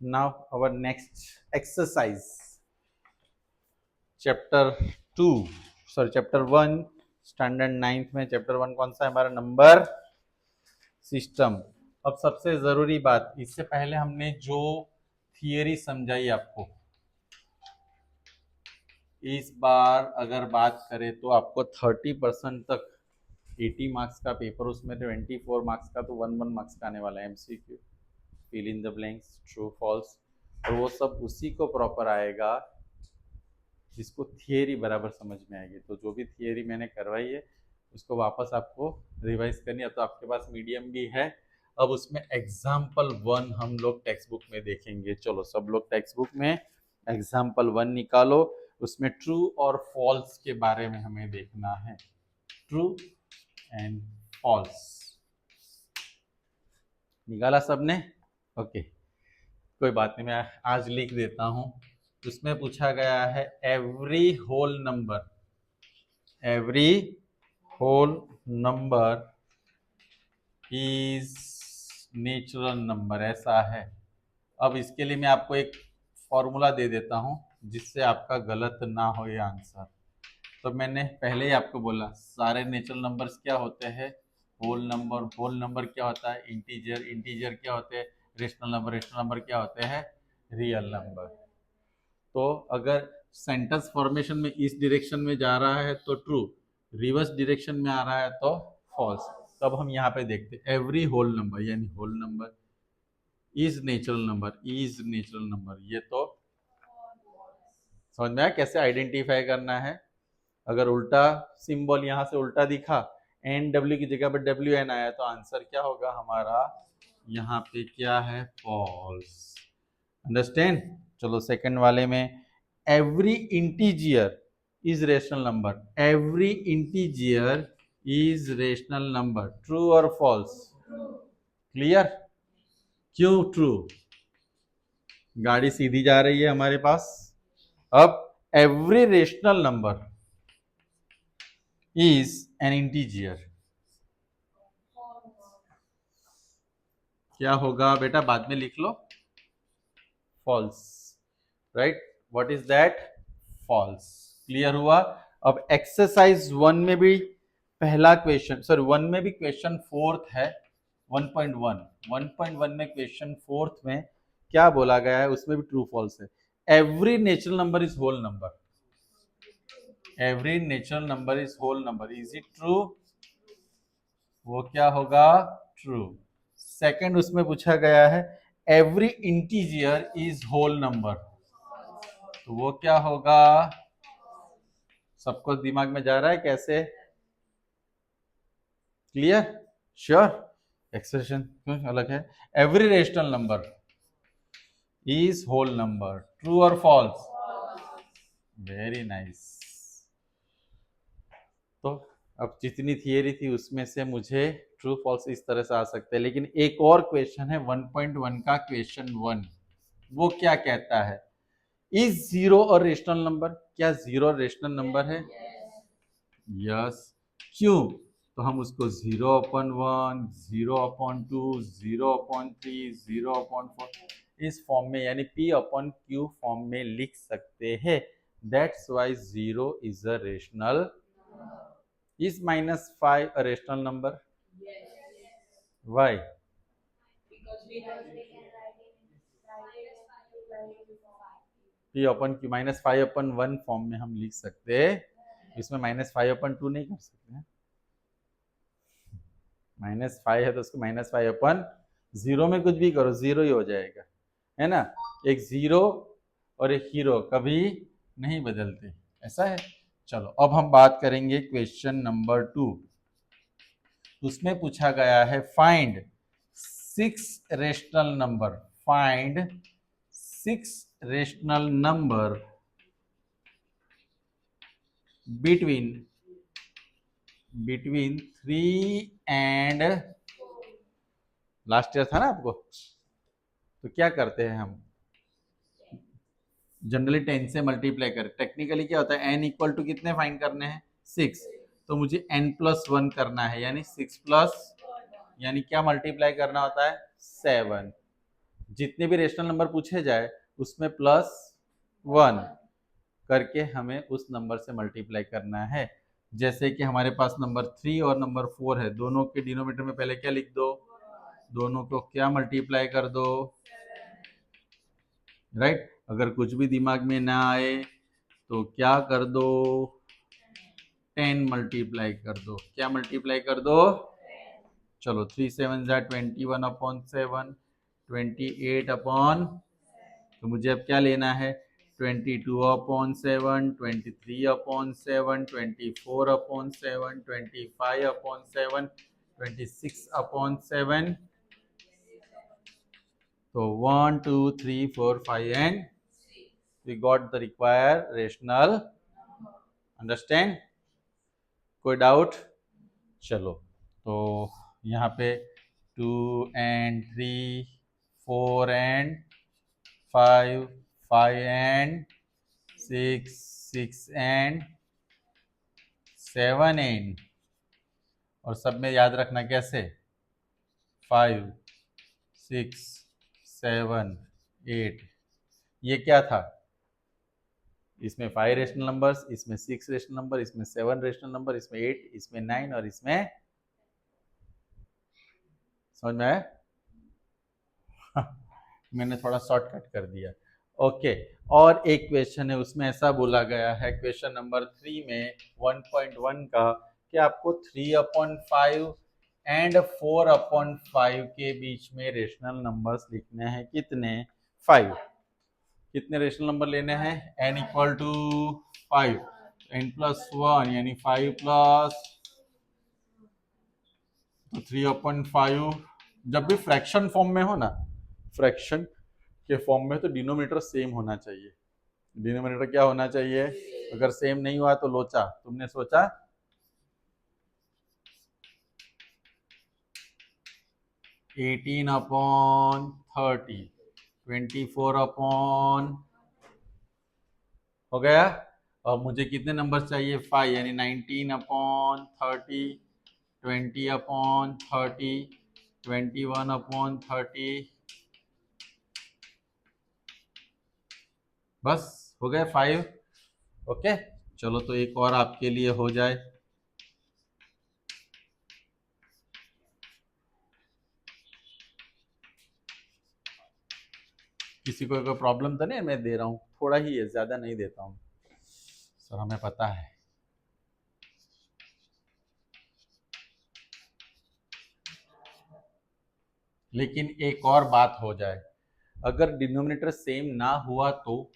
Now our next exercise, chapter 2 sorry chapter 1 standard 9th में chapter 1 कौन सा है हमारा? Number system. अब सबसे जरूरी बात, इससे पहले हमने जो थियरी समझाई आपको, इस बार अगर बात करें तो आपको 30% तक 80 मार्क्स का पेपर, उसमें 24 मार्क्स का तो 1 मार्क्स का आने वाला है। MCQ, fill in the blanks, true false, और वो सब उसी को प्रॉपर आएगा जिसको थियरी बराबर समझ में आएगी। तो जो भी थियरी मैंने करवाई है उसको वापस आपको रिवाइज करनी है। तो आपके पास मीडियम भी है। अब उसमें एग्जाम्पल 1 हम लोग टेक्स्ट बुक में देखेंगे। चलो सब लोग टेक्स्ट बुक में एग्जाम्पल 1 निकालो। उसमें ट्रू और फॉल्स के बारे में हमें देखना है। ट्रू एंड फॉल्स निकाला सबने? ओके, कोई बात नहीं, मैं आज लिख देता हूं। उसमें पूछा गया है every whole number is natural number, ऐसा है। अब इसके लिए मैं आपको एक फॉर्मूला दे देता हूं जिससे आपका गलत ना हो ये आंसर। तो मैंने पहले ही आपको बोला सारे नेचुरल नंबर्स क्या होते हैं? होल नंबर क्या होता है? इंटीजर क्या होते हैं? रेशनल नंबर क्या होते हैं? Real number. तो अगर सेंटेंस फॉर्मेशन में इस डायरेक्शन में जा रहा है तो ट्रू, रिवर्स डायरेक्शन में आ रहा है तो फॉल्स। तब हम यहाँ पे देखते हैं एवरी होल नंबर, यानी whole number is natural number, ये तो समझ में आया कैसे आइडेंटिफाई करना है। अगर उल्टा सिंबल यहाँ से उल्टा दिखा, एन डब्ल्यू की जगह पर डब्ल्यू एन आया, तो आंसर क्या होगा हमारा? यहाँ पे क्या है? फॉल्स। अंडरस्टैंड? चलो सेकंड वाले में, every integer is rational number, true और फॉल्स? क्लियर? क्यों ट्रू? गाड़ी सीधी जा रही है हमारे पास। अब every rational number is an integer, क्या होगा बेटा? बाद में लिख लो। False, right? What is that? False. Clear हुआ? अब एक्सरसाइज 1 में भी पहला क्वेश्चन, सॉरी 1 में भी क्वेश्चन 4th है। 1.1 में क्वेश्चन 4th में क्या बोला गया है? उसमें भी ट्रू फॉल्स है। Every natural number is whole number, is it true? वो क्या होगा? ट्रू। सेकंड उसमें पूछा गया है every integer is whole number, तो वो क्या होगा? सबको दिमाग में जा रहा है कैसे? क्लियर? श्योर? एक्सप्रेशन क्यों अलग है? Every rational number is whole number, true और फॉल्स? Very nice. तो अब जितनी थियरी थी उसमें से मुझे ट्रू फॉल्स इस तरह से आ सकते हैं। लेकिन एक और क्वेश्चन है 1.1 का क्वेश्चन 1, वो क्या कहता है? इज जीरो और रेशनल नंबर? क्या जीरो और रेशनल नंबर है? यस। क्यों? तो हम उसको 0/1, 0/2, 0/3, 0/4 इस फॉर्म में, यानी P/Q फॉर्म में लिख सकते हैं। That's why 0 is a rational. Is -5 a rational number? Why? P/Q -5/1 form में हम लिख सकते हैं। इसमें -5/2 नहीं कर सकते हैं। -5 है तो उसको -5/0 में कुछ भी करो, 0 ही हो जाएगा, है ना? एक 0 और एक हीरो कभी नहीं बदलते, ऐसा है। चलो अब हम बात करेंगे क्वेश्चन नंबर 2। उसमें पूछा गया है find 6 rational number, between 3 and, last year था ना आपको, तो क्या करते हैं हम? जनरली 10 से मल्टीप्लाई कर। टेक्निकली क्या होता है, n इक्वल टू कितने फाइंड करने हैं? 6। तो मुझे n+1 करना है, यानी 6 प्लस, यानी क्या मल्टीप्लाई करना होता है? 7। जितने भी रेशनल नंबर पूछे जाए उसमें +1 करके हमें उस नंबर से मल्टीप्लाई करना है। जैसे कि हमारे पास नंबर 3 और नंबर 4 है, दोनों के डिनोमिनेटर में पहले क्या लिख दो, दोनों को क्या मल्टीप्लाई कर दो, राइट। अगर कुछ भी दिमाग में ना आए तो क्या कर दो, 10 मल्टीप्लाई कर दो। क्या मल्टीप्लाई कर दो, चलो 3 7 21/7, 28 तो मुझे अब क्या लेना है, 22/7, 23/7, 24/7, 25/7, 26/7। तो 1 2 3 4 5 and we got the required rational. Understand, कोई डाउट? चलो तो यहाँ पे 2 and 3, 4 and 5, 5 and 6, 6 and 7 and, और सब में याद रखना कैसे, 5 6 7 8। ये क्या था, इसमें 5 रेशनल नंबर्स, इसमें 6 रेशनल नंबर, इसमें 7 रेशनल नंबर, इसमें 8, इसमें 9 और इसमें, समझ में आया? मैंने थोड़ा शॉर्टकट कर दिया। ओके, और एक क्वेश्चन है उसमें ऐसा बोला गया है, क्वेश्चन नंबर 3 में 1.1 का, कि आपको 3/5 एंड 4/5 के बीच में रेशनल नंबर्स लिखने हैं। कितने, 5। कितने रेशनल नंबर लेने हैं, n इक्वल टू 5, n+1 यानी 5 प्लस, तो 3/5। जब भी फ्रैक्शन फॉर्म में हो ना, फ्रैक्शन के फॉर्म में, तो डिनोमिनेटर सेम होना चाहिए। डिनोमिनेटर क्या होना चाहिए, अगर सेम नहीं हुआ तो लोचा, तुमने सोचा 18/30, 24 हो गया। और मुझे कितने नंबर चाहिए, 5, यानी 19/30, 20/30, 21/30, बस हो गए 5। ओके, चलो तो एक और आपके लिए हो जाए। किसी को कोई प्रॉब्लम तो नहीं, मैं दे रहा हूँ थोड़ा ही है, ज्यादा नहीं देता हूँ सर, हमें पता है। लेकिन एक और बात हो जाए, अगर डिनोमिनेटर सेम ना हुआ तो,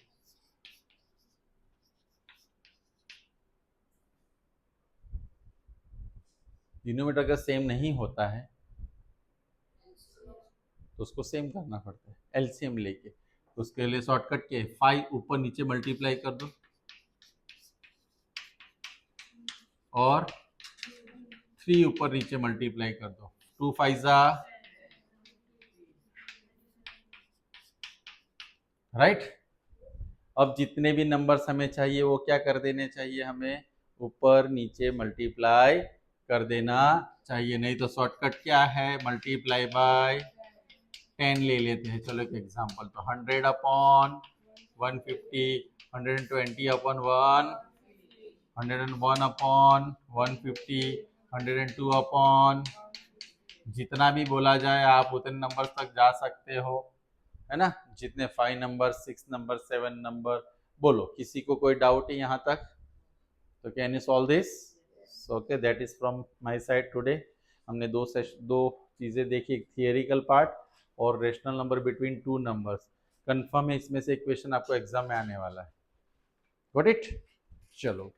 डिनोमिनेटर अगर सेम नहीं होता है तो उसको सेम करना पड़ता है, एलसीएम लेके। उसके लिए शॉर्टकट के 5 ऊपर नीचे मल्टीप्लाई कर दो और 3 ऊपर नीचे मल्टीप्लाई कर दो, 2 5 राइट। अब जितने भी नंबर्स हमें चाहिए वो क्या कर देने चाहिए, हमें ऊपर नीचे मल्टीप्लाई कर देना चाहिए। नहीं तो शॉर्टकट क्या है, मल्टीप्लाई बाय 10 ले लेते हैं। चलो एक एग्जांपल, तो 100/150, 120/1, 101/150, 102 जितना भी बोला जाए आप उतने नंबर तक जा सकते हो, है ना। जितने 5 नंबर, 6 नंबर, 7 नंबर, बोलो किसी को कोई डाउट है यहाँ तक, तो can you solve this? Okay, that is from my side today. हमने दो चीजें देखी, एक थियरिकल पार्ट और rational number between two numbers. Confirm है इसमें से एक क्वेश्चन आपको एग्जाम में आने वाला है, गॉट इट? चलो